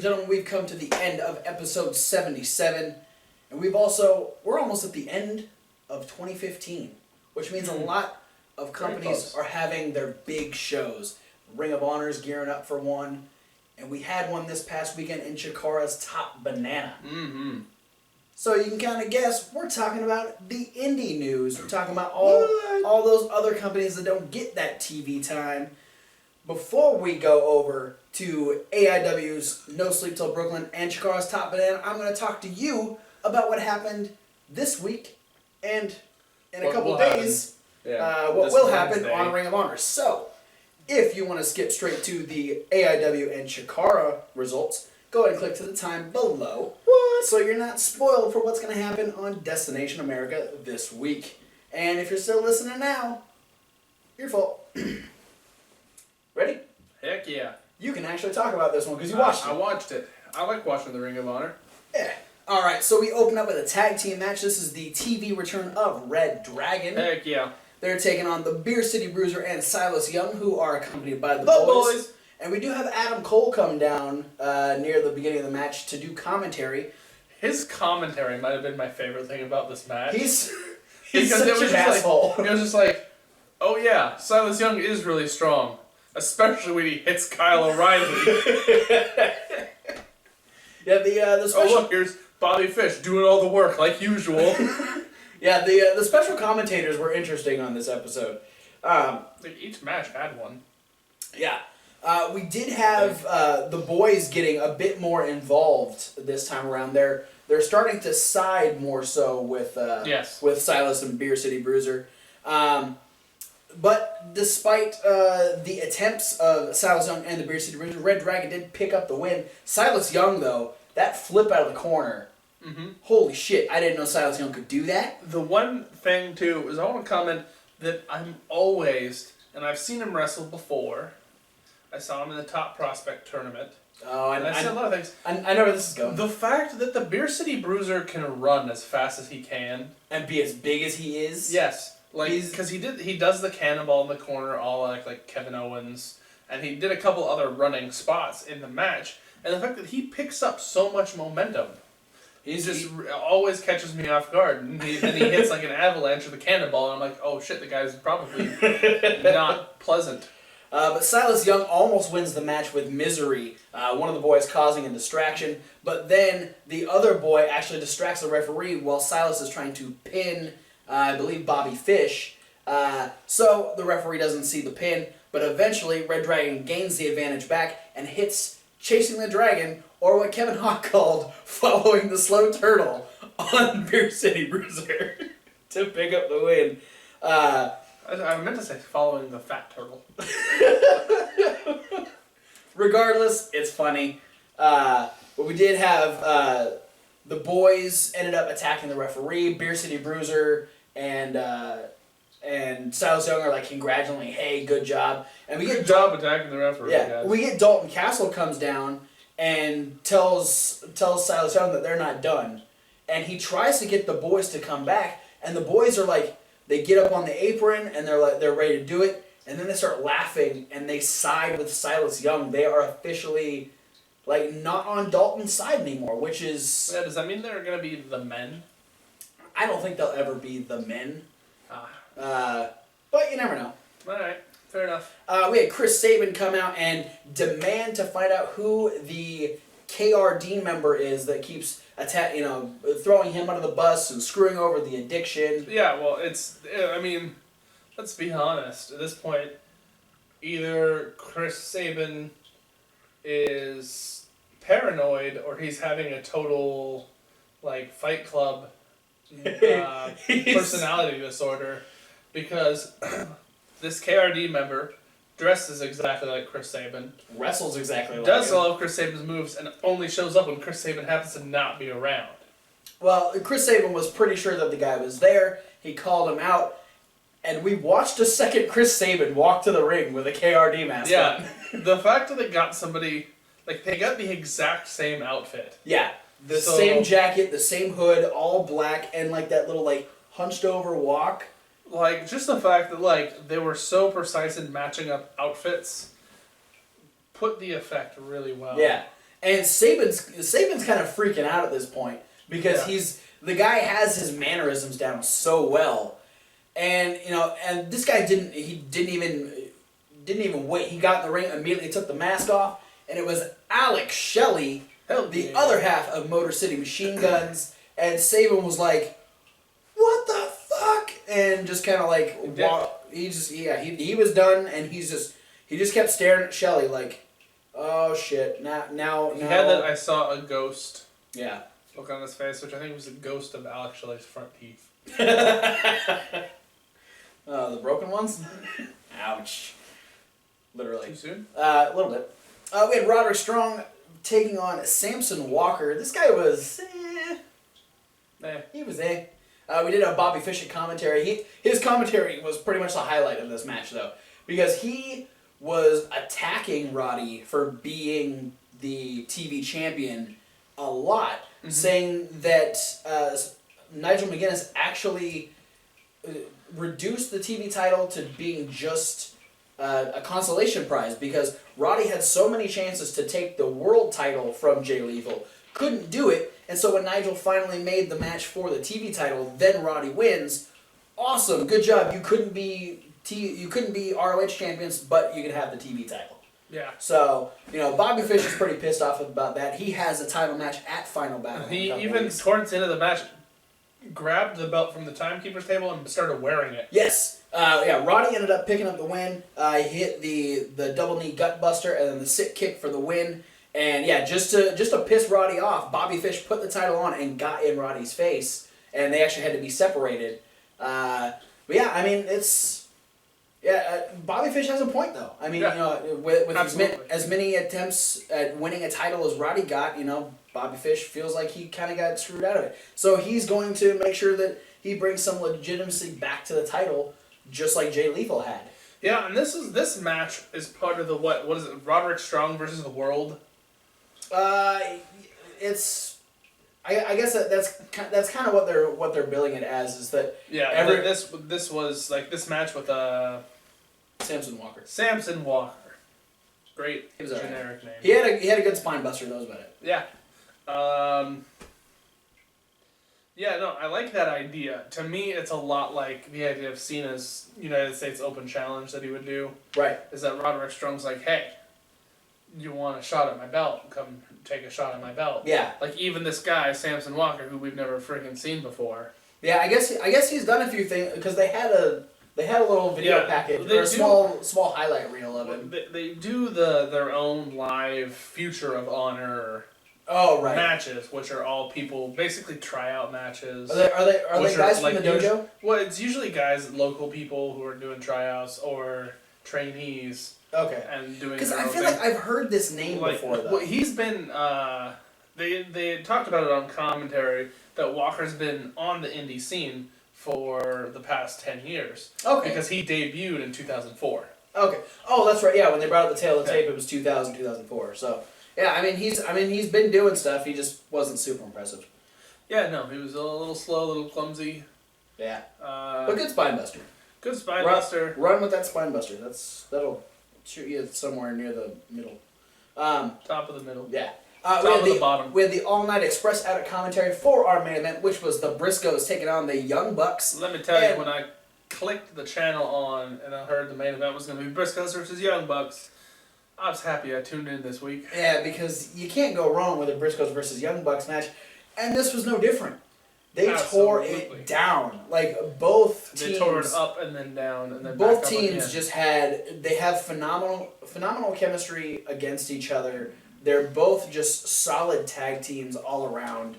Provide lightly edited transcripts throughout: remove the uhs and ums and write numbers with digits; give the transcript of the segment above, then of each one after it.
gentlemen, we've come to the end of episode 77, and we're almost at the end of 2015, which means a lot of companies are having their big shows. Ring of Honor's gearing up for one, and we had one this past weekend in Chikara's Top Banana. Mm-hmm. So you can kind of guess, we're talking about the indie news. We're talking about all those other companies that don't get that TV time. Before we go over to AIW's No Sleep Till Brooklyn and Chikara's Top Banana, I'm going to talk to you about what happened this week and in a couple days, what will happen on Ring of Honor. So, if you want to skip straight to the AIW and Chikara results, go ahead and click to the time below. So you're not spoiled for what's going to happen on Destination America this week. And if you're still listening now, your fault. Ready? Heck yeah. You can actually talk about this one because you watched it. I watched it. I like watching the Ring of Honor. Yeah. Alright, so we open up with a tag team match. This is the TV return of Red Dragon. Heck yeah. They're taking on the Beer City Bruiser and Silas Young, who are accompanied by the boys. And we do have Adam Cole come down near the beginning of the match to do commentary. His commentary might have been my favorite thing about this match. He's such an asshole. He was just like, oh yeah, Silas Young is really strong. Especially when he hits Kyle O'Reilly. Yeah, the special... Oh look, here's Bobby Fish doing all the work like usual. Yeah, the special commentators were interesting on this episode. Each match had one. Yeah. We did have the boys getting a bit more involved this time around. They're starting to side more so with with Silas and Beer City Bruiser. But despite the attempts of Silas Young and the Beer City Bruiser, Red Dragon did pick up the win. Silas Young, though, that flip out of the corner, holy shit, I didn't know Silas Young could do that. The one thing, too, is I want to comment that I'm always, and I've seen him wrestle before, I saw him in the Top Prospect tournament. Oh, and I've seen a lot of things. I know where this is going. The fact that the Beer City Bruiser can run as fast as he can. And be as big as he is. Yes. Because he does the cannonball in the corner all like Kevin Owens, and he did a couple other running spots in the match, and the fact that he picks up so much momentum, he always catches me off guard, and then he hits like an avalanche with a cannonball, and I'm like, oh shit, the guy's probably not pleasant. But Silas Young almost wins the match with Misery, one of the boys causing a distraction, but then the other boy actually distracts the referee while Silas is trying to pin I believe Bobby Fish. So the referee doesn't see the pin, but eventually Red Dragon gains the advantage back and hits Chasing the Dragon, or what Kevin Hawk called Following the Slow Turtle, on Beer City Bruiser to pick up the win. I meant to say Following the Fat Turtle. Regardless, it's funny. But we did have the boys ended up attacking the referee. Beer City Bruiser and Silas Young are like congratulating, hey, good job. And we good job attacking the referee. Yeah, guys. We get Dalton Castle comes down and tells Silas Young that they're not done, and he tries to get the boys to come back, and the boys are like, they get up on the apron and they're ready to do it, and then they start laughing and they side with Silas Young. They are officially like not on Dalton's side anymore, which is... Yeah, does that mean they're going to be the men? I don't think they'll ever be the men. But you never know. Alright, fair enough. We had Chris Sabin come out and demand to find out who the KRD member is that keeps throwing him under the bus and screwing over the Addiction. Yeah, well, let's be honest. At this point, either Chris Sabin is paranoid or he's having a total, Fight Club personality disorder, because this KRD member dresses exactly like Chris Sabin, wrestles exactly like does him, all of Chris Sabin's moves, and only shows up when Chris Sabin happens to not be around. Well, Chris Sabin was pretty sure that the guy was there. He called him out, and we watched a second Chris Sabin walk to the ring with a KRD mask on. Yeah, the fact that they got somebody, they got the exact same outfit. Yeah, the same jacket, the same hood, all black, and that little hunched over walk. Just the fact that they were so precise in matching up outfits put the effect really well. Yeah. And Saban's kind of freaking out at this point because the guy has his mannerisms down so well, and and this guy didn't even wait. He got in the ring, immediately took the mask off, and it was Alex Shelley, the other half of Motor City Machine Guns, and Saban was like, "What the fuck?" and just kind of like he was done, and he just kept staring at Shelley like, "Oh shit, now." He had that I saw a ghost. Yeah. Look on his face, which I think was the ghost of Alex Shelley's front teeth. The broken ones? Ouch. Literally. Too soon? A little bit. We had Roderick Strong taking on Samson Walker. This guy was he was we did a Bobby Fish commentary. His commentary was pretty much the highlight of this match, though, because he was attacking Roddy for being the TV champion a lot, saying that Nigel McGuinness actually reduced the TV title to being just a consolation prize because Roddy had so many chances to take the world title from Jay Lethal, couldn't do it, and so when Nigel finally made the match for the TV title, then Roddy wins. Awesome, good job. You couldn't be ROH champions, but you could have the TV title. Yeah. So, Bobby Fish is pretty pissed off about that. He has a title match at Final Battle. He even, towards the end of the match, grabbed the belt from the timekeeper's table and started wearing it. Yes. Roddy ended up picking up the win. He hit the double knee gut buster and then the sit kick for the win. And just to piss Roddy off, Bobby Fish put the title on and got in Roddy's face. And they actually had to be separated. Bobby Fish has a point, though. I mean, with as many attempts at winning a title as Roddy got, Bobby Fish feels like he kind of got screwed out of it. So he's going to make sure that he brings some legitimacy back to the title, just like Jay Lethal had. Yeah, and this match is part of the what is it? Roderick Strong versus the World. It's. I guess that's kind of what they're billing it as, is that this was like this match with Samson Walker. Samson Walker, great generic name. He had a good spine buster. That was about it. Yeah. I like that idea. To me, it's a lot like the idea of Cena's United States Open Challenge that he would do. Right. Is that Roderick Strong's like, hey, you want a shot at my belt? Come take a shot at my belt. Yeah. Like even this guy, Samson Walker, who we've never freaking seen before. Yeah, I guess he's done a few things because they had a little video package or a small highlight reel of it. They do their own live Future of Honor. Matches, which are all people basically tryout matches. Are they guys from the dojo? Well, it's usually guys, local people who are doing tryouts or trainees. Okay. And doing. Because I feel like I've heard this name before, though. Well, he's been. They talked about it on commentary that Walker's been on the indie scene for the past 10 years. Okay. Because he debuted in 2004. Okay. Oh, that's right. Yeah, when they brought out the tail of the tape, it was 2004. So. Yeah, he's been doing stuff. He just wasn't super impressive. Yeah, no, he was a little slow, a little clumsy. Yeah. But good spine buster. Good spine buster. Run with that spine buster. That'll shoot you somewhere near the middle. Top of the middle. Yeah. Top of the bottom. We had the All Night Express Addict commentary for our main event, which was the Briscoes taking on the Young Bucks. Let me tell you, when I clicked the channel on and I heard the main event was going to be Briscoes versus Young Bucks, I was happy I tuned in this week. Yeah, because you can't go wrong with a Briscoes versus Young Bucks match, and this was no different. They tore it down. Like both teams. They tore it up and then down and then both back teams up just have phenomenal chemistry against each other. They're both just solid tag teams all around.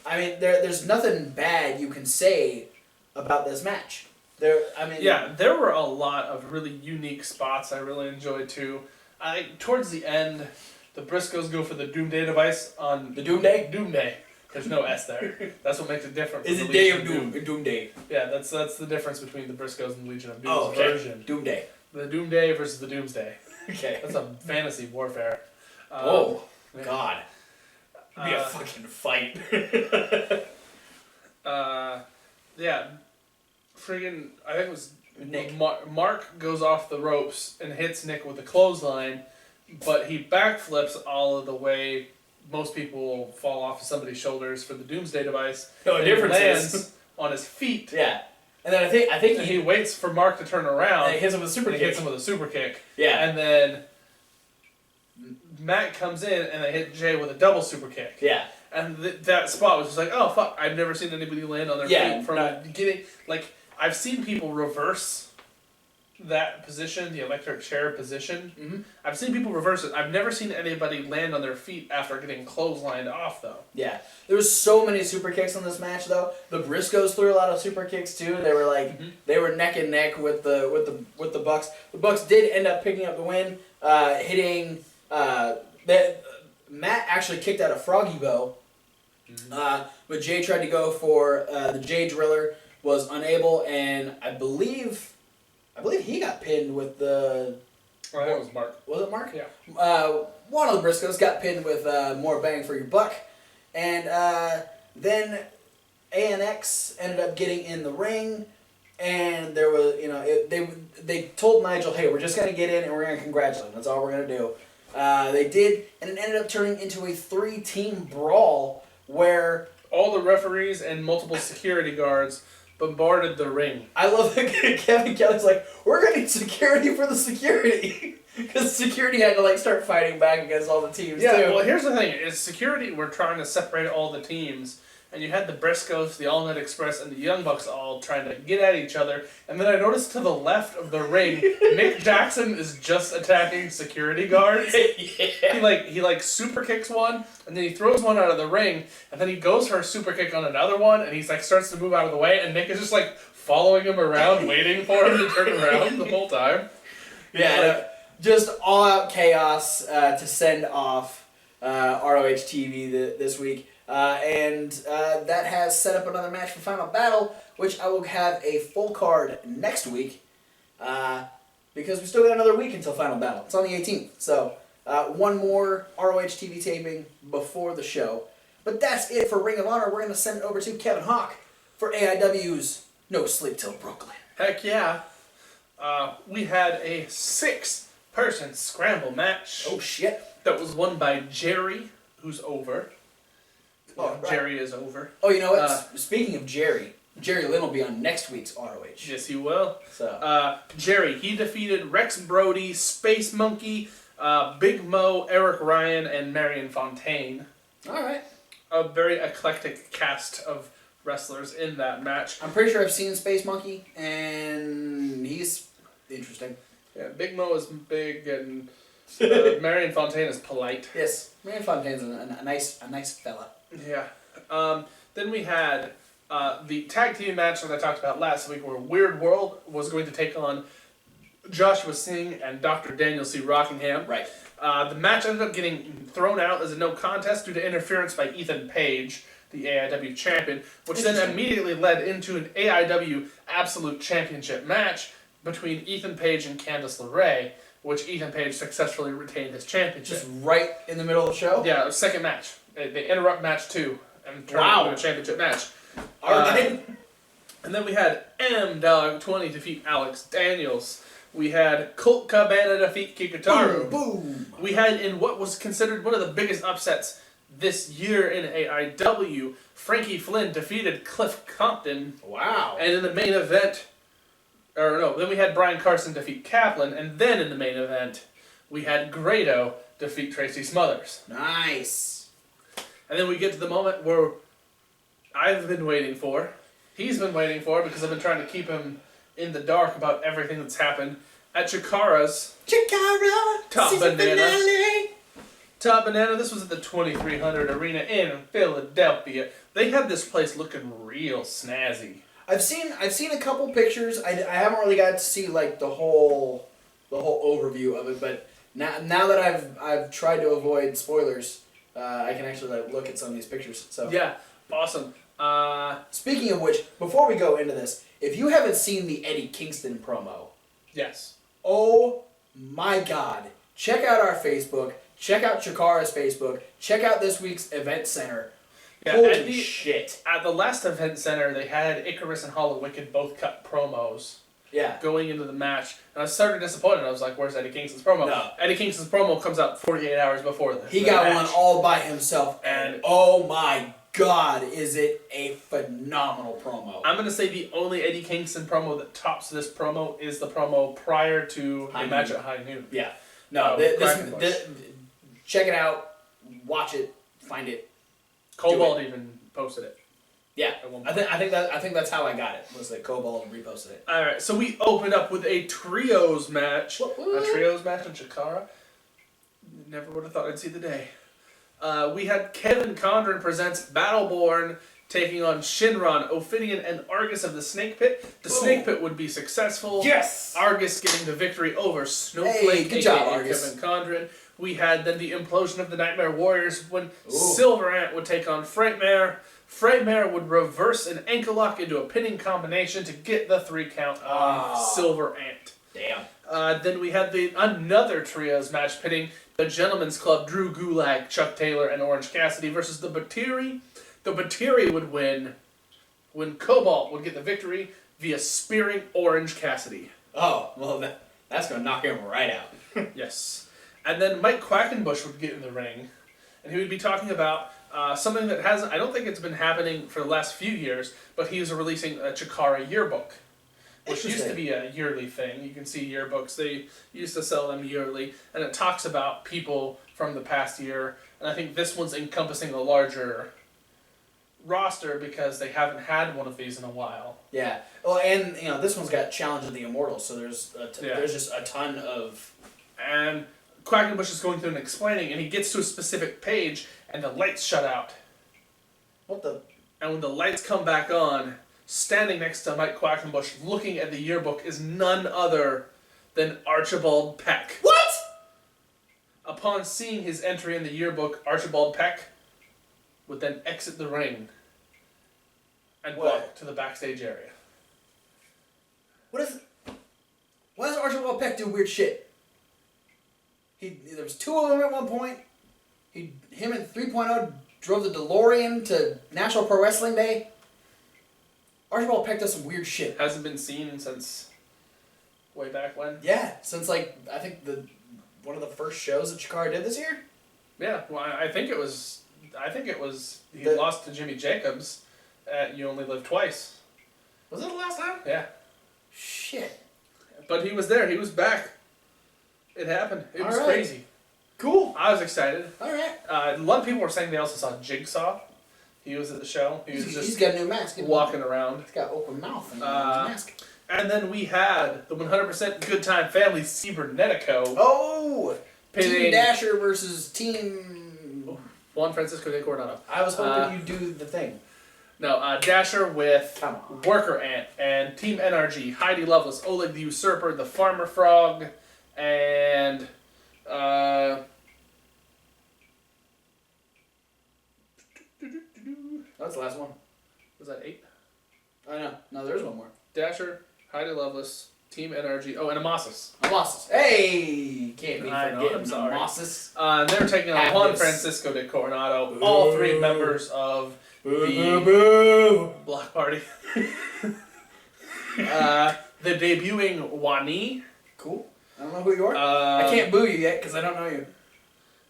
I mean, there's nothing bad you can say about this match. There were a lot of really unique spots I really enjoyed too. Towards the end, the Briscoes go for the Doomday device on the Doomday. Doomday. There's no S there. That's what makes it different. Is it Day of Doom? Doomday. Yeah, that's the difference between the Briscoes and the Legion of Doom's version. Doomday. The Doomday versus the Doomsday. Okay. That's a fantasy warfare. Oh God. It'd be a fucking fight. Friggin', I think it was Nick. Mark goes off the ropes and hits Nick with a clothesline, but he backflips all of the way most people will fall off of somebody's shoulders for the Doomsday device. No, and difference he lands is on his feet. Yeah. And then I think he waits for Mark to turn around. And he hits him with a super kick. Hits him with a super kick. Yeah. And then Matt comes in and they hit Jay with a double super kick. Yeah. And that spot was just like, oh fuck, I've never seen anybody land on their feet from getting, like, I've seen people reverse that position, the electric chair position. Mm-hmm. I've seen people reverse it. I've never seen anybody land on their feet after getting clotheslined off, though. Yeah. There was so many super kicks in this match, though. The Briscoes threw a lot of super kicks too. They were like they were neck and neck with the Bucks. The Bucks did end up picking up the win, hitting. Matt actually kicked out a froggy bow, but Jay tried to go for the Jay Driller, was unable, and I believe he got pinned with the. Oh, that was Mark. Was it Mark? Yeah. One of the Briscoes got pinned with more bang for your buck, and then ANX ended up getting in the ring, and there was they told Nigel, hey, we're just gonna get in and we're gonna congratulate him. That's all we're gonna do. They did, and it ended up turning into a 3-team brawl where all the referees and multiple security guards bombarded the ring. I love that Kevin Kelly's like, we're gonna need security for the security. Because security had to like start fighting back against all the teams too. Well, here's the thing: is security were trying to separate all the teams, and you had the Briscoes, the All Night Express, and the Young Bucks all trying to get at each other. And then I noticed to the left of the ring, Nick Jackson is just attacking security guards. Yeah. He super kicks one, and then he throws one out of the ring, and then he goes for a super kick on another one, and he's like starts to move out of the way, and Nick is just like following him around, waiting for him to turn around the whole time. Yeah. Just all-out chaos to send off ROH TV this week. And that has set up another match for Final Battle, which I will have a full card next week because we still got another week until Final Battle. It's on the 18th. So one more ROH TV taping before the show. But that's it for Ring of Honor. We're going to send it over to Kevin Hawk for AIW's No Sleep Till Brooklyn. Heck yeah. We had a 6-person scramble match. Oh, shit. That was won by Jerry, who's over. Oh, right. Jerry is over. Oh, you know what? Speaking of Jerry Lynn will be on next week's ROH. Yes, he will. So Jerry, he defeated Rex Brody, Space Monkey, Big Mo, Eric Ryan, and Marion Fontaine. All right. A very eclectic cast of wrestlers in that match. I'm pretty sure I've seen Space Monkey, and he's interesting. Yeah, Big Mo is big, and Marion Fontaine is polite. Yes, Marion Fontaine's a nice fella. Yeah. Then we had the tag team match that I talked about last week, where Weird World was going to take on Joshua Singh and Dr. Daniel C. Rockingham. Right. The match ended up getting thrown out as a no contest due to interference by Ethan Page, the AIW champion, which then immediately led into an AIW Absolute Championship match between Ethan Page and Candice LeRae, which Ethan Page successfully retained his championship. Just right in the middle of the show? Yeah, second match. They interrupt match 2 and turn it into a championship match. Alright. And then we had M-Dog 20 defeat Alex Daniels. We had Colt Cabana defeat Kikutaru. Boom! We had, in what was considered one of the biggest upsets this year in AIW, Frankie Flynn defeated Cliff Compton. Wow. And in the main event, then we had Brian Carson defeat Kaplan, and then in the main event, we had Grado defeat Tracy Smothers. Nice. And then we get to the moment where I've been waiting for, he's been waiting for, because I've been trying to keep him in the dark about everything that's happened at Chikara's Chikara Top season Banana. finale. Top Banana, this was at the 2300 Arena in Philadelphia. They had this place looking real snazzy. I've seen a couple pictures. I haven't really got to see like the whole overview of it, but now that I've tried to avoid spoilers, I can actually like look at some of these pictures. So yeah, awesome. Speaking of which, before we go into this, if you haven't seen the Eddie Kingston promo, yes, oh my God, check out our Facebook, check out Chikara's Facebook, check out this week's event center. Yeah, Holy shit! At the last event center, they had Icarus and Hollow Wicked both cut promos. Yeah. going into the match. And I was sort of disappointed. I was like, where's Eddie Kingston's promo? No. Eddie Kingston's promo comes out 48 hours before the He got match. one all by himself, and And oh my God, is it a phenomenal promo. I'm going to say the only Eddie Kingston promo that tops this promo is the promo prior to the match at High Noon. Yeah. No, check it out, watch it, find it. Cobalt even posted it. Yeah, I think that's how I got it. Was that Cobalt reposted it? All right, so we opened up with a trios match. What? A trios match in Chikara. Never would have thought I'd see the day. We had Kevin Condren presents Battleborn taking on Shinron, Ophidian, and Argus of the Snake Pit. The Snake Pit would be successful. Yes! Argus getting the victory over Snowflake, Hey, good job, Argus. Kevin Condren. We had then the implosion of the Nightmare Warriors when Silver Ant would take on Frightmare. Frightmare would reverse an ankle lock into a pinning combination to get the 3 count on Silver Ant. Damn. Then we had another trios match pitting the Gentlemen's Club, Drew Gulak, Chuck Taylor, and Orange Cassidy versus the Batiri. The Batiri would win when Cobalt would get the victory via spearing Orange Cassidy. Oh, well, that's going to knock him right out. Yes. And then Mike Quackenbush would get in the ring, and he would be talking about something that hasn't, I don't think it's been happening for the last few years, but he was releasing a Chikara yearbook, which used to be a yearly thing. You can see yearbooks. They used to sell them yearly, and it talks about people from the past year, and I think this one's encompassing a larger roster because they haven't had one of these in a while. Yeah. Well, and this one's got Challenge of the Immortals, so there's just a ton of. And Quackenbush is going through and explaining, and he gets to a specific page, and the lights shut out. What the? And when the lights come back on, standing next to Mike Quackenbush, looking at the yearbook, is none other than Archibald Peck. What? Upon seeing his entry in the yearbook, Archibald Peck would then exit the ring and walk to the backstage area. Why does Archibald Peck do weird shit? There was 2 of them at one point. Him and 3.0 drove the DeLorean to National Pro Wrestling Day. Archibald Peck does some weird shit. Hasn't been seen since way back when. Yeah, since I think one of the first shows that Chikara did this year. Yeah, well, I think it was he lost to Jimmy Jacobs at You Only Live Twice. Was it the last time? Yeah. Shit. But he was there. He was back. It happened. It was crazy. Cool. I was excited. All right. A lot of people were saying they also saw Jigsaw. He was at the show. He's got a new mask. Walking around. He's got open mouth and mask. And then we had the 100% Good Time Family Cybernetico. Oh! Pitting Team Dasher versus Team... Juan Francisco de Coronado. I was hoping you'd do the thing. No, Dasher with Worker Ant and Team NRG, Heidi Lovelace, Oleg the Usurper, the Farmer Frog, and... That's the last one. Was that 8? I know. No, there's one more. Dasher, Heidi Lovelace, Team NRG. Oh, and Amasis. Amasis. Hey! Can't be I know, forgetting I'm sorry. Amasis. They're taking on Juan Francisco de Coronado. Boo. All 3 members of the Boo. Block Party. The debuting Wani. Cool. I don't know who you are. I can't boo you yet because I don't know you.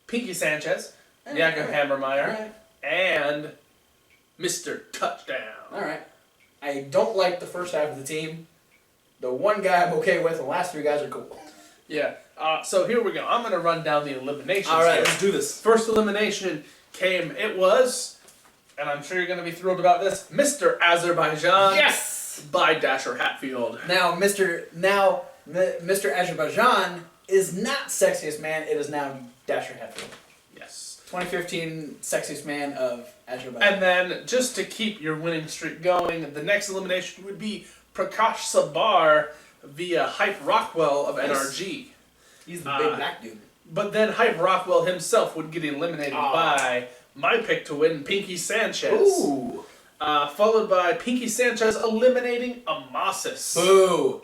Pinky Sanchez. Jakob Hammermeyer. Alright. And Mr. Touchdown. Alright. I don't like the first half of the team. The one guy I'm okay with, the last 3 guys are cool. Yeah. So here we go. I'm going to run down the eliminations. Alright, here. let's do this. First elimination came, it was, and I'm sure you're going to be thrilled about this, Mr. Azerbaijan. Yes! By Dasher Hatfield. Now, Mr. Azerbaijan is not Sexiest Man. It is now Dasher Hatfield. Yes. 2015 Sexiest Man of Azerbaijan. And then, just to keep your winning streak going, the next elimination would be Prakash Sabar via Hype Rockwell of NRG. He's the big black dude. But then Hype Rockwell himself would get eliminated by my pick to win, Pinky Sanchez. Ooh. Followed by Pinky Sanchez eliminating Amasis. Boo.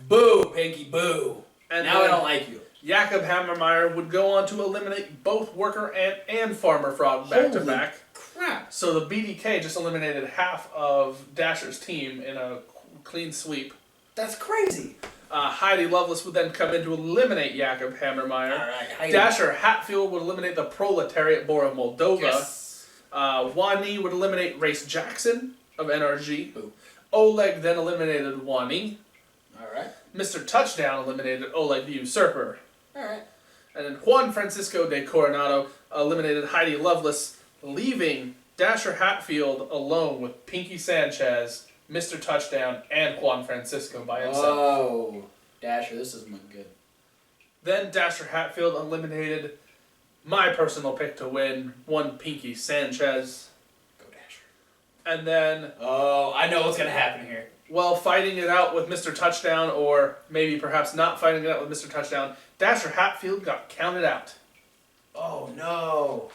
Boo, Pinky, boo. And now I don't like you. Jakob Hammermeyer would go on to eliminate both Worker Ant and Farmer Frog back to back. Crap. So the BDK just eliminated half of Dasher's team in a clean sweep. That's crazy. Heidi Lovelace would then come in to eliminate Jakob Hammermeyer. All right, Heidi. Dasher Hatfield would eliminate the Proletariat Boar of Moldova. Yes. Wani would eliminate Race Jackson of NRG. Boo. Oleg then eliminated Wani. All right. Mr. Touchdown eliminated Oleg the Usurper. All right. And then Juan Francisco de Coronado eliminated Heidi Lovelace, leaving Dasher Hatfield alone with Pinky Sanchez, Mr. Touchdown, and Juan Francisco by himself. Oh, Dasher, this isn't good. Then Dasher Hatfield eliminated my personal pick to win, one Pinky Sanchez. Go Dasher. And then, Oh, I know what's going to happen here. while fighting it out with Mr. Touchdown, or maybe perhaps not fighting it out with Mr. Touchdown, Dasher Hatfield got counted out. Oh, no.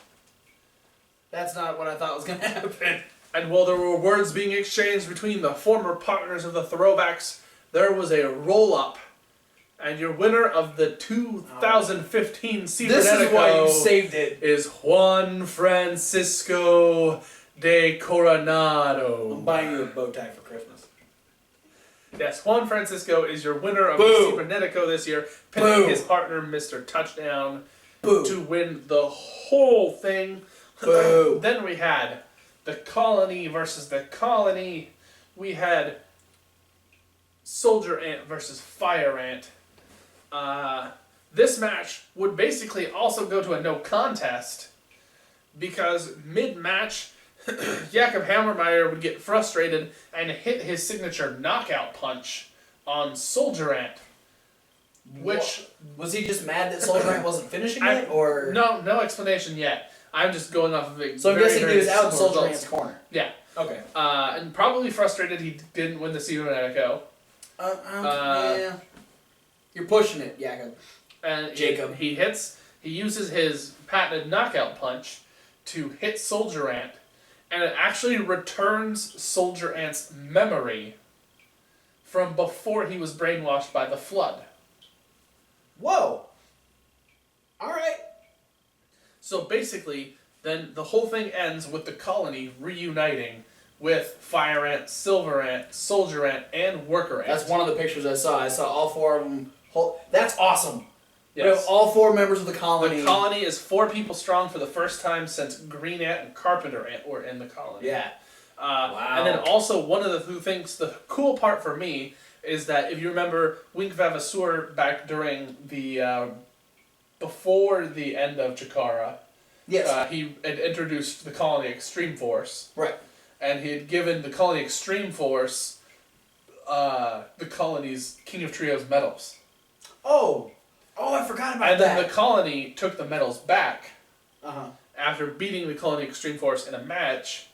That's not what I thought was going to happen. And while there were words being exchanged between the former partners of the Throwbacks, there was a roll-up. And your winner of the 2015 This is why you saved it. is Juan Francisco de Coronado. I'm buying you a bow tie for Christmas. Yes, Juan Francisco is your winner of Boo. the Cibernetico this year, pinning Boo. his partner, Mr. Touchdown, Boo. to win the whole thing. Boo. Then we had the Colony versus the Colony. We had Soldier Ant versus Fire Ant. This match would basically also go to a no contest because mid-match, Jakob Hammermeyer would get frustrated and hit his signature knockout punch on Soldier Ant. Which... Was he just mad that Soldier Ant wasn't finishing it, or...? No explanation yet. I'm just going off of it. So I'm guessing he was out in Soldier results. Ant's corner. Yeah. Okay. And probably frustrated he didn't win the Cibernetico. Yeah. You're pushing it, Jakob. And Jacob. He uses his patented knockout punch to hit Soldier Ant, and it actually returns Soldier Ant's memory from before he was brainwashed by the Flood. Whoa. All right. So basically, then the whole thing ends with the Colony reuniting with Fire Ant, Silver Ant, Soldier Ant, and Worker Ant. That's one of the pictures I saw. I saw all four of them. That's awesome. Yes. We have all four members of the colony. The Colony is 4 people strong for the first time since Green Ant and Carpenter Ant were in the Colony. Yeah. Wow. And then also one of the things, the cool part for me is that if you remember Wink Vavasour back during the before the end of Chikara, Yes. he had introduced the Colony Extreme Force. Right. And he had given the Colony Extreme Force the Colony's King of Trios medals. Oh, I forgot about And that. then the Colony took the medals back Uh-huh. after beating the Colony Extreme Force in a match.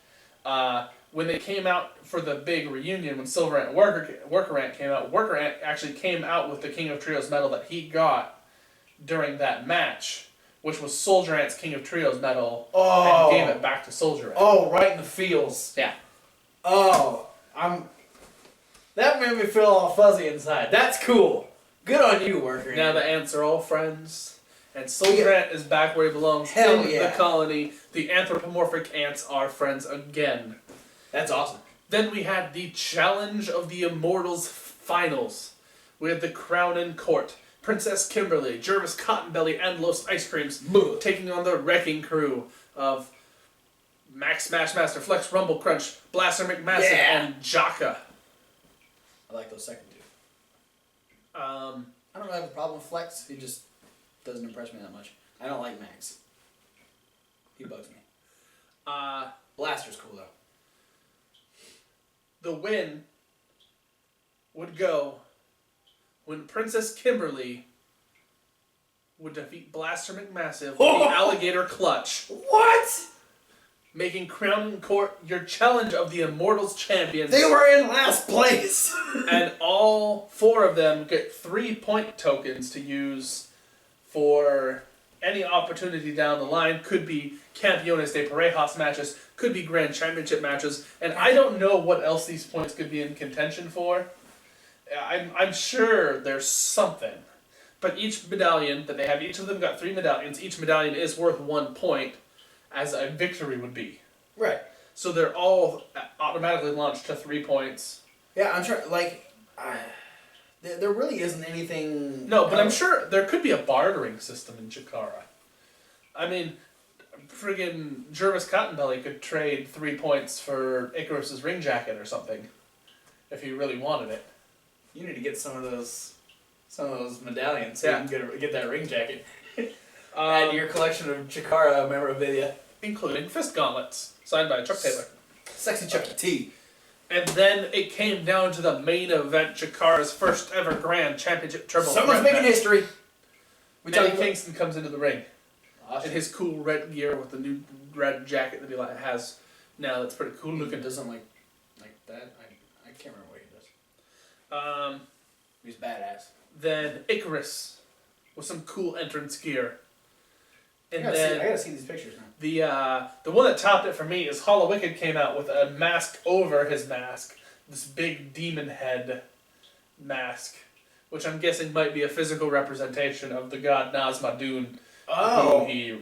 When they came out for the big reunion, when Silver Ant and Worker Ant came out, Worker Ant actually came out with the King of Trios medal that he got during that match, which was Soldier Ant's King of Trios medal, and gave it back to Soldier Ant. Oh, right in the feels. Yeah. Oh, that made me feel all fuzzy inside. That's cool. Good on you, Worker. Now the ants are all friends, and Soldier Ant is back where he belongs Hell in yeah. the Colony. The anthropomorphic ants are friends again. That's awesome. Then we had the Challenge of the Immortals Finals. We had the Crown and Court, Princess Kimberly, Jervis Cottonbelly, and Los Ice Creams taking on the wrecking crew of Max Smash Master, Flex Rumble Crunch, Blaster McMassive, and Jaka. I like those second two. I I don't have a problem with Flex. He just doesn't impress me that much. I don't like Max. He bugs me. Blaster's cool though. The win would go when Princess Kimberly would defeat Blaster McMassive with the Alligator Clutch, What? making Crown and Court your Challenge of the Immortals champions. They were in last place. And all 4 of them get 3 point tokens to use for any opportunity down the line. Could be Campeones de Parejas matches, could be Grand Championship matches, and I don't know what else these points could be in contention for. I'm sure there's something. But each medallion that they have, each of them got 3 medallions. Each medallion is worth 1 point, as a victory would be. Right. So they're all automatically launched to 3 points. Yeah, I'm trying. There really isn't anything... No, but I'm sure there could be a bartering system in Chikara. I mean, friggin' Jervis Cottonbelly could trade 3 points for Icarus's ring jacket or something, if he really wanted it. You need to get some of those medallions so you can get that ring jacket. Add to your collection of Chikara memorabilia. Including fist gauntlets, signed by Chuck Taylor. Sexy Chucky T. And then it came down to the main event, Chikara's first ever Grand Championship Triple Threat Someone's making match. history. Eddie Kingston comes into the ring Awesome. in his cool red gear with the new red jacket that he has now. That's pretty cool looking. He doesn't like that. I can't remember what he does. He's badass. Then Icarus with some cool entrance gear. And I then gotta see these pictures now. the one that topped it for me is Hollow Wicked came out with a mask over his mask, this big demon head mask, which I'm guessing might be a physical representation of the god Nazmadun. Oh. Who he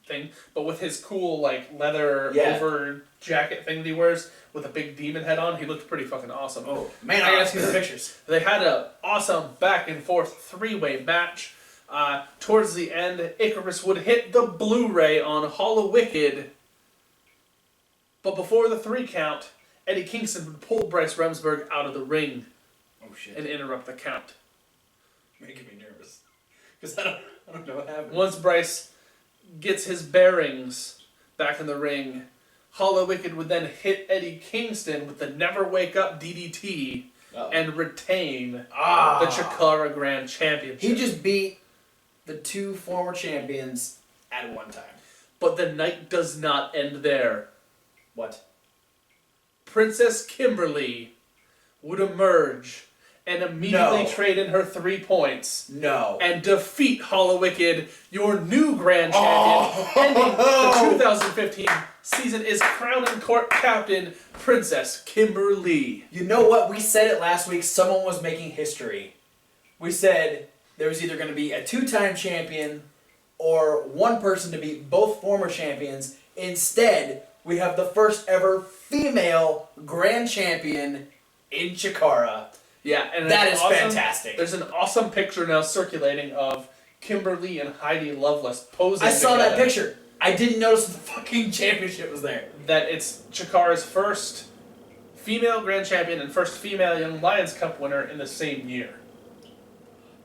thing, but with his cool like leather over jacket thing that he wears with a big demon head on, he looked pretty fucking awesome. Oh man, I gotta see the pictures. They had an awesome back and forth 3-way match. Towards the end, Icarus would hit the Blu-ray on Hollow Wicked, but before the 3 count, Eddie Kingston would pull Bryce Remsburg out of the ring and interrupt the count. Making me nervous because I don't know what happened. Once Bryce gets his bearings back in the ring, Hollow Wicked would then hit Eddie Kingston with the Never Wake Up DDT and retain the Chikara Grand Championship. He just beat the 2 former champions at one time. But the night does not end there. What? Princess Kimberly would emerge and immediately trade in her 3 points. No. And defeat Hollow Wicked, your new Grand Champion, ending the 2015 season is crowning court captain Princess Kimberly. You know what? We said it last week. Someone was making history. We said there was either going to be a 2-time champion or one person to beat both former champions. Instead, we have the first ever female Grand Champion in Chikara. Yeah, and that is awesome, fantastic. There's an awesome picture now circulating of Kimberly and Heidi Lovelace posing I saw together. that picture. I didn't notice the fucking championship was there. That it's Chikara's first female Grand Champion and first female Young Lions Cup winner in the same year.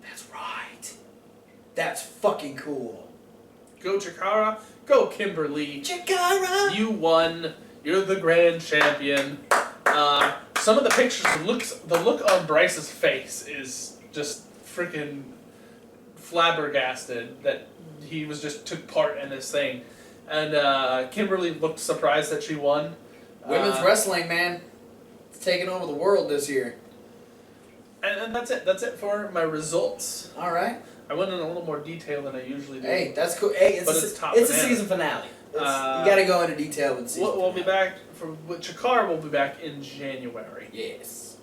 That's right. That's fucking cool. Go Chikara, go Kimberly. Chikara! You won. You're the Grand Champion. Some of the pictures, the look on Bryce's face is just freaking flabbergasted that he just took part in this thing. And Kimberly looked surprised that she won. Women's wrestling, man. It's taking over the world this year. And that's it. That's it for my results. All right. I went in a little more detail than I usually do. Hey, that's cool. Hey, it's a season finale. You gotta go into detail with the season We'll be back with Chikara. We'll be back in January. Yes.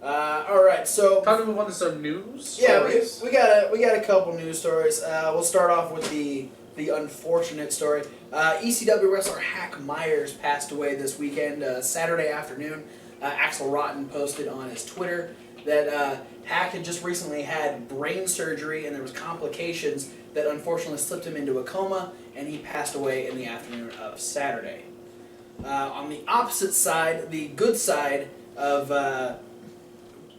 All right. So time to move on to some news. Yeah, stories. we got a couple news stories. We'll start off with the unfortunate story. ECW wrestler Hack Myers passed away this weekend, Saturday afternoon. Axel Rotten posted on his Twitter that Hack had just recently had brain surgery and there was complications that unfortunately slipped him into a coma, and he passed away in the afternoon of Saturday. On the opposite side, the good side of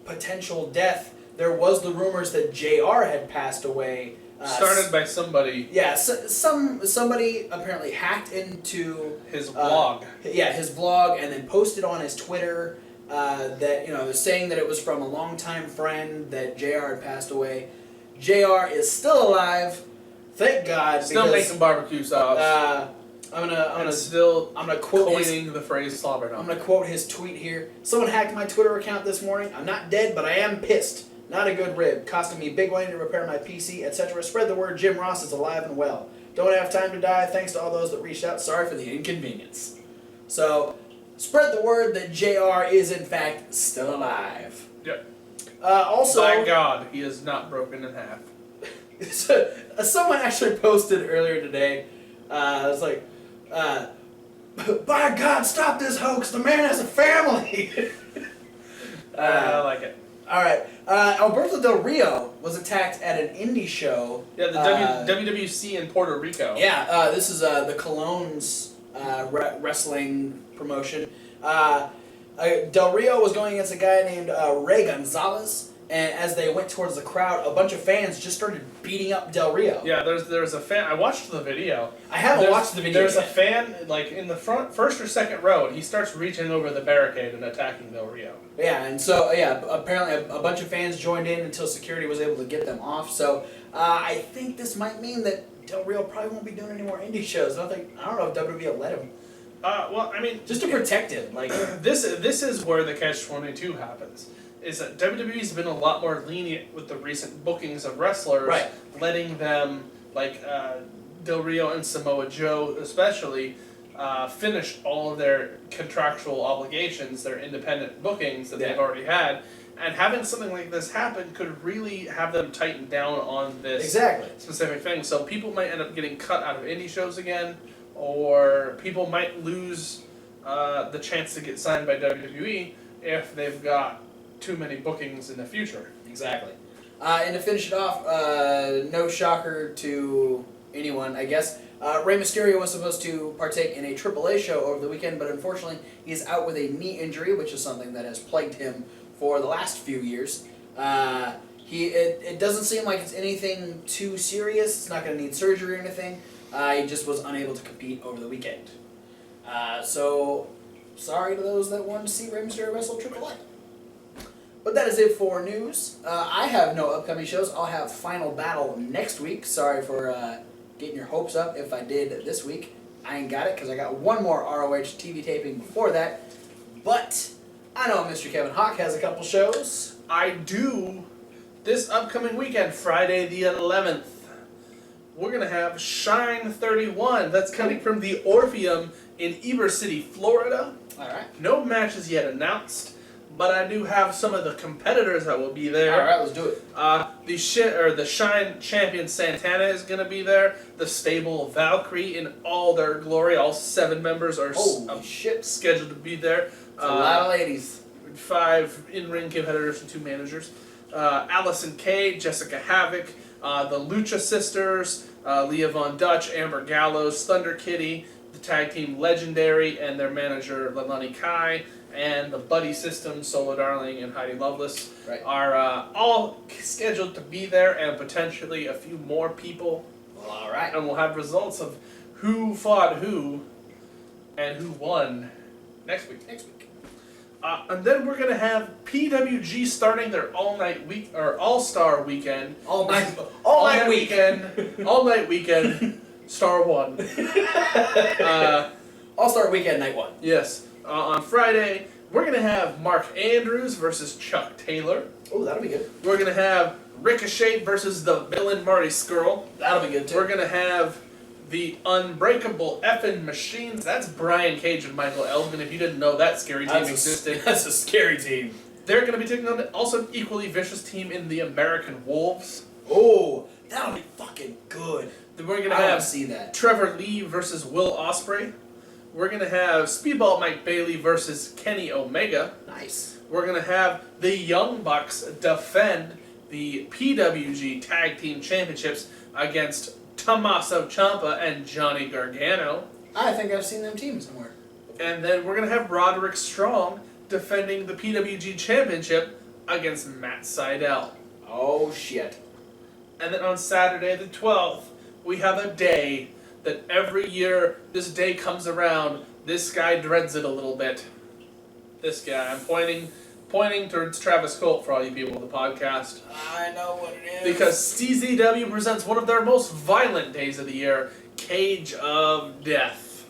potential death, there was the rumors that JR had passed away. Started by somebody. Yeah, somebody apparently hacked into his blog. His blog, and then posted on his Twitter that saying that it was from a longtime friend that JR had passed away. JR is still alive, thank God. Still making barbecue sauce. I'm gonna quote coining the phrase slobber. I'm gonna quote his tweet here. Someone hacked my Twitter account this morning. I'm not dead, but I am pissed. Not a good rib, costing me big money to repair my PC, etc. Spread the word Jim Ross is alive and well. Don't have time to die. Thanks to all those that reached out. Sorry for the inconvenience. So, spread the word that JR is in fact still alive. Yep. Also, by God, he is not broken in half. Someone actually posted earlier today. It's like, by God, stop this hoax. The man has a family. I like it. All right. Alberto Del Rio was attacked at an indie show. Yeah, the WWC in Puerto Rico. Yeah, this is the Cologne's wrestling promotion. Del Rio was going against a guy named Ray Gonzalez, and as they went towards the crowd, a bunch of fans just started beating up Del Rio. Yeah, there's a fan. I watched the video. I haven't watched the video. There's yet. a fan like in the first or second row, and he starts reaching over the barricade and attacking Del Rio. Yeah, and so apparently a bunch of fans joined in until security was able to get them off. So I think this might mean that Del Rio probably won't be doing any more indie shows. I don't know if WWE will let him. Well, I mean, just to protect him, like this is where the catch-22 happens. Is that WWE's been a lot more lenient with the recent bookings of wrestlers, right. letting them, like Del Rio and Samoa Joe especially, finish all of their contractual obligations, their independent bookings that they've already had, and having something like this happen could really have them tighten down on this specific thing. So people might end up getting cut out of indie shows again, or people might lose the chance to get signed by WWE if they've got too many bookings in the future. Exactly. And to finish it off, no shocker to anyone, I guess, Rey Mysterio was supposed to partake in a AAA show over the weekend, but unfortunately he's out with a knee injury, which is something that has plagued him for the last few years. It doesn't seem like it's anything too serious. It's not going to need surgery or anything. He just was unable to compete over the weekend. So, sorry to those that wanted to see Rey Mysterio wrestle AAA. But that is it for news. I have no upcoming shows. I'll have Final Battle next week. Sorry for getting your hopes up if I did this week. I ain't got it because I got one more ROH TV taping before that. But I know Mr. Kevin Hawk has a couple shows. I do. This upcoming weekend, Friday the 11th, we're going to have Shine 31. That's coming from the Orpheum in Ybor City, Florida. All right. No matches yet announced, but I do have some of the competitors that will be there. All right, let's do it. The Shine champion Santana is going to be there. The stable Valkyrie in all their glory. All 7 members are scheduled to be there. It's a lot of ladies. 5 in-ring competitors and 2 managers. Allison Kay, Jessica Havoc, the Lucha Sisters, Leah Von Dutch, Amber Gallows, Thunder Kitty, the tag team Legendary, and their manager Leilani Kai, and the Buddy System, Solo Darling and Heidi Lovelace are all scheduled to be there, and potentially a few more people. All right. And we'll have results of who fought who and who won next week. And then we're gonna have PWG starting their all-star weekend. All night weekend. Star 1. All-star weekend night 1. Yes. On Friday, we're gonna have Mark Andrews versus Chuck Taylor. Oh, that'll be good. We're gonna have Ricochet versus the villain Marty Scurll. That'll be good too. We're gonna have the Unbreakable Effin' Machines. That's Brian Cage and Michael Elgin. If you didn't know that scary team existed. That's a scary team. They're going to be taking on also an equally vicious team in the American Wolves. Oh, that'll be fucking good. Then we're going to have see that. Trevor Lee versus Will Ospreay. We're going to have Speedball Mike Bailey versus Kenny Omega. Nice. We're going to have the Young Bucks defend the PWG Tag Team Championships against Tommaso Ciampa and Johnny Gargano. I think I've seen them team somewhere. And then we're going to have Roderick Strong defending the PWG Championship against Matt Sydal. Oh, shit. And then on Saturday the 12th, we have a day that every year this day comes around, this guy dreads it a little bit. This guy. I'm pointing towards Travis Colt for all you people in the podcast. I know what it is. Because CZW presents one of their most violent days of the year, Cage of Death.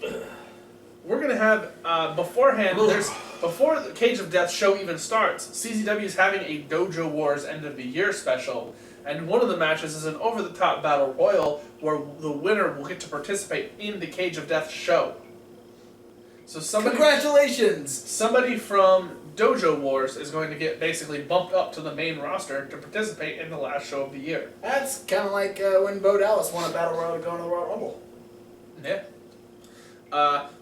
We're going to have, beforehand, before the Cage of Death show even starts, CZW is having a Dojo Wars end of the year special. And one of the matches is an over-the-top battle royal where the winner will get to participate in the Cage of Death show. So congratulations! Somebody from Dojo Wars is going to get basically bumped up to the main roster to participate in the last show of the year. That's kind of like when Bo Dallas won a battle royal to go into the Royal Rumble. Yeah.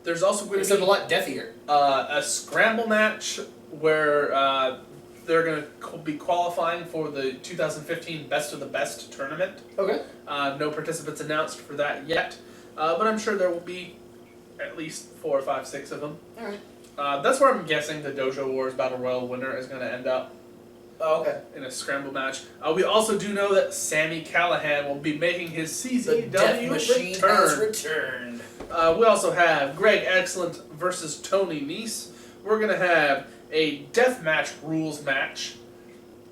There's also going to be a lot deathier. A scramble match where They're going to be qualifying for the 2015 Best of the Best tournament. Okay. No participants announced for that yet, but I'm sure there will be at least 4 or 5, 6 of them. All right. That's where I'm guessing the Dojo Wars Battle Royal winner is going to end up. Oh, okay. In a scramble match. We also do know that Sami Callihan will be making his CZW The Death Machine return. has returned. We also have Greg Excellent versus Tony Nese. We're going to have a deathmatch rules match.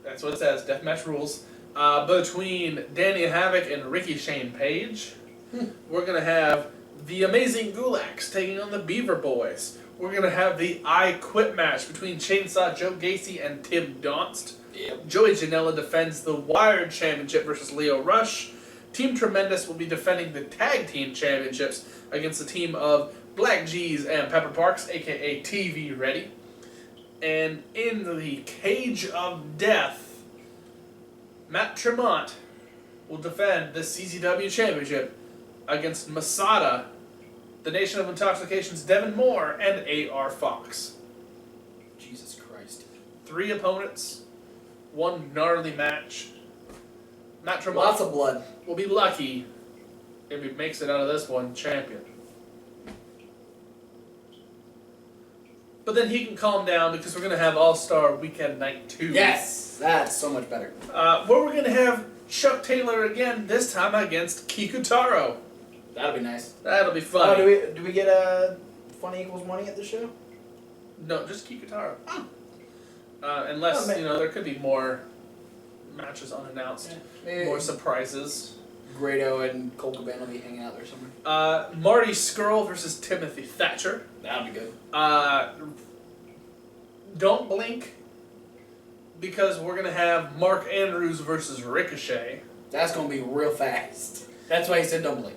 That's what it says, deathmatch rules. Between Danny Havoc and Ricky Shane Page. We're going to have the Amazing Gulags taking on the Beaver Boys. We're going to have the I Quit match between Chainsaw Joe Gacy and Tim Donst. Yep. Joey Janela defends the Wired Championship versus Leo Rush. Team Tremendous will be defending the Tag Team Championships against the team of Black G's and Pepper Parks, aka TV Ready. And in the Cage of Death, Matt Tremont will defend the CZW Championship against Masada, the Nation of Intoxication's Devin Moore, and A.R. Fox. Jesus Christ. 3 opponents, 1 gnarly match. Matt Tremont Lots of blood. will be lucky if he makes it out of this one champion. But then he can calm down because we're going to have All-Star Weekend Night 2. Yes! That's so much better. Where we're going to have Chuck Taylor again, this time against Kikutaro. That'll be nice. That'll be Oh, fun. do we get funny equals money at the show? No, just Kikutaro. Oh. Unless, Oh, there could be more matches unannounced. Yeah. Maybe More surprises. Grado and Colt Cabana will be hanging out there somewhere. Marty Skrull versus Timothy Thatcher. That'll be good. Don't blink, because we're going to have Mark Andrews versus Ricochet. That's going to be real fast. That's why he said don't blink.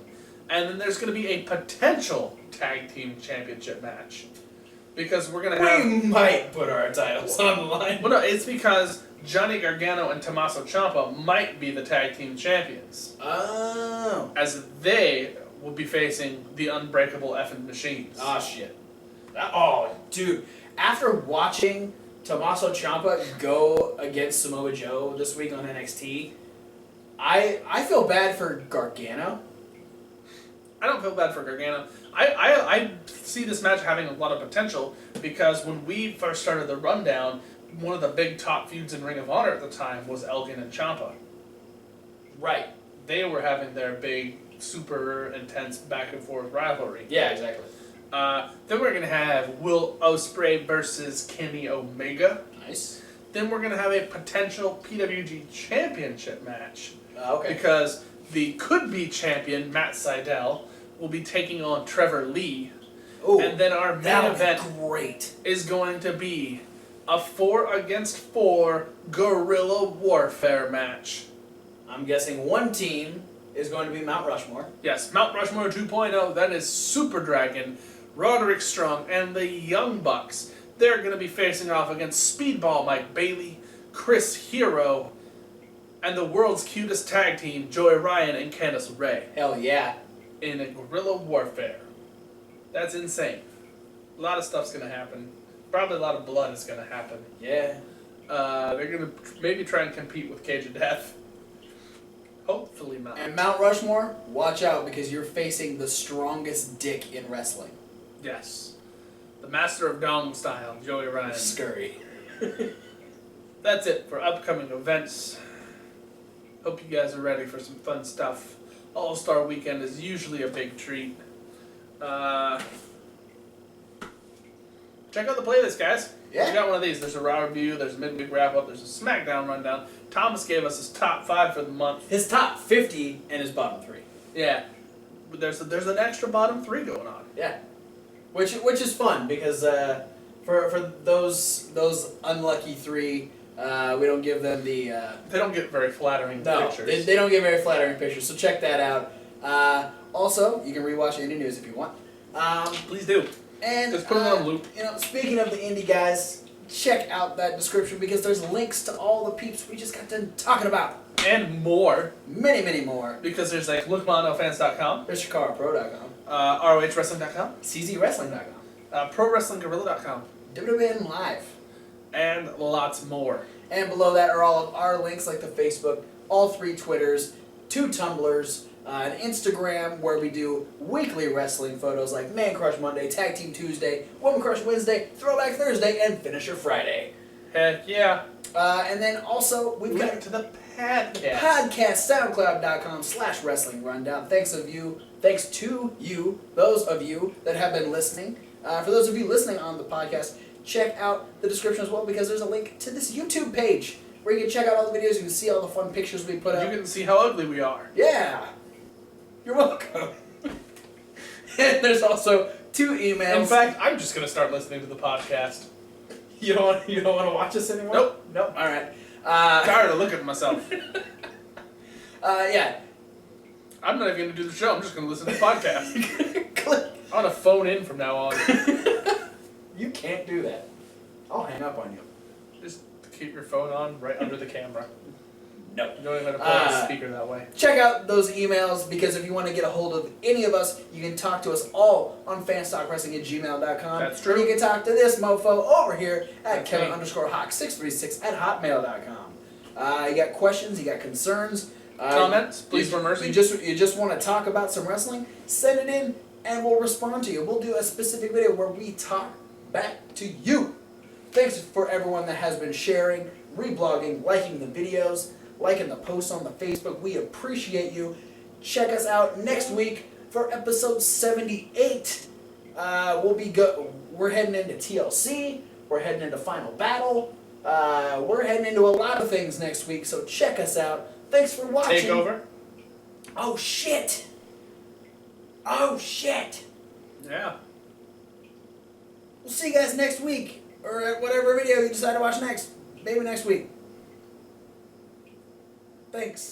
And then there's going to be a potential Tag Team Championship match. Because we're going to have... We might put our titles on the line. Well, no, it's because Johnny Gargano and Tommaso Ciampa might be the Tag Team Champions. Oh. As they will be facing the Unbreakable Effing Machines. Oh, shit. Dude. After watching Tommaso Ciampa go against Samoa Joe this week on NXT, I feel bad for Gargano. I don't feel bad for Gargano. I see this match having a lot of potential because when we first started the rundown, one of the big top feuds in Ring of Honor at the time was Elgin and Ciampa. Right. They were having their big, super intense back and forth rivalry. Yeah, exactly. Then we're going to have Will Ospreay versus Kenny Omega. Nice. Then we're going to have a potential PWG Championship match. Okay. Because the could-be champion, Matt Sydal, will be taking on Trevor Lee. Ooh, and then our main event great. is going to be a 4-against-4 guerrilla warfare match. I'm guessing one team is going to be Mount Rushmore. Yes, Mount Rushmore 2.0, that is Super Dragon, Roderick Strong, and the Young Bucks. They're going to be facing off against Speedball Mike Bailey, Chris Hero, and the world's cutest tag team, Joey Ryan and Candice Ray. Hell yeah. In a guerrilla warfare. That's insane. A lot of stuff's going to happen. Probably a lot of blood is going to happen. Yeah. They're going to maybe try and compete with Cage of Death. Hopefully not. And Mount Rushmore, watch out because you're facing the strongest dick in wrestling. Yes. The master of Dong style, Joey Ryan. Scurry. That's it for upcoming events. Hope you guys are ready for some fun stuff. All-Star Weekend is usually a big treat. Check out the playlist, guys. Yeah. We got one of these. There's a Raw review, there's a midweek wrap-up, there's a SmackDown rundown. Thomas gave us his top 5 for the month. His top 50 and his bottom 3. Yeah. But there's an extra bottom 3 going on. Yeah. Which is fun because for those unlucky 3, we don't give them the... They don't get very flattering pictures. They don't get very flattering pictures, so check that out. Also, you can rewatch Indie News if you want. Please do. And just put it on loop. Speaking of the indie guys, check out that description because there's links to all the peeps we just got done talking about. And more. Many, many more. Because there's like LookMonoFans.com. There's ChikaraPro.com. ROHWrestling.com. CZWrestling.com. ProWrestlingGorilla.com. WWN Live. And lots more. And below that are all of our links, like the Facebook, all 3 Twitters, 2 Tumblrs, an Instagram where we do weekly wrestling photos like Man Crush Monday, Tag Team Tuesday, Woman Crush Wednesday, Throwback Thursday, and Finisher Friday. Heck yeah. And then also we've got to the podcast. Podcast, SoundCloud.com/Wrestling Rundown. Thanks to you, those of you that have been listening. For those of you listening on the podcast, check out the description as well, because there's a link to this YouTube page where you can check out all the videos. You can see all the fun pictures we put up. You can see how ugly we are. Yeah. You're welcome. And there's also 2 emails. In fact, I'm just gonna start listening to the podcast. You don't want to watch us anymore? Nope. All right. I'm tired of looking at myself. Yeah. I'm not even gonna do the show. I'm just gonna listen to the podcast. Click. I'm gonna phone in from now on. You can't do that. I'll hang up on you. Just keep your phone on right under the camera. No. You don't even have to put it on the speaker that way. Check out those emails, because if you want to get a hold of any of us, you can talk to us all on fanstalkwrestling@gmail.com. That's true. And you can talk to this mofo over here at That's Kevin_Hawk636@hotmail.com. You got questions, you got concerns. Comments, please for mercy. You just want to talk about some wrestling, send it in and we'll respond to you. We'll do a specific video where we talk back to you. Thanks for everyone that has been sharing, reblogging, liking the videos, liking the posts on the Facebook. We appreciate you. Check us out next week for episode 78. We're heading into TLC. We're heading into Final Battle. We're heading into a lot of things next week, so check us out. Thanks for watching. Takeover. Oh shit! Oh shit! Yeah. We'll see you guys next week, or at whatever video you decide to watch next. Maybe next week. Thanks.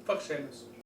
Fuck Sheamus.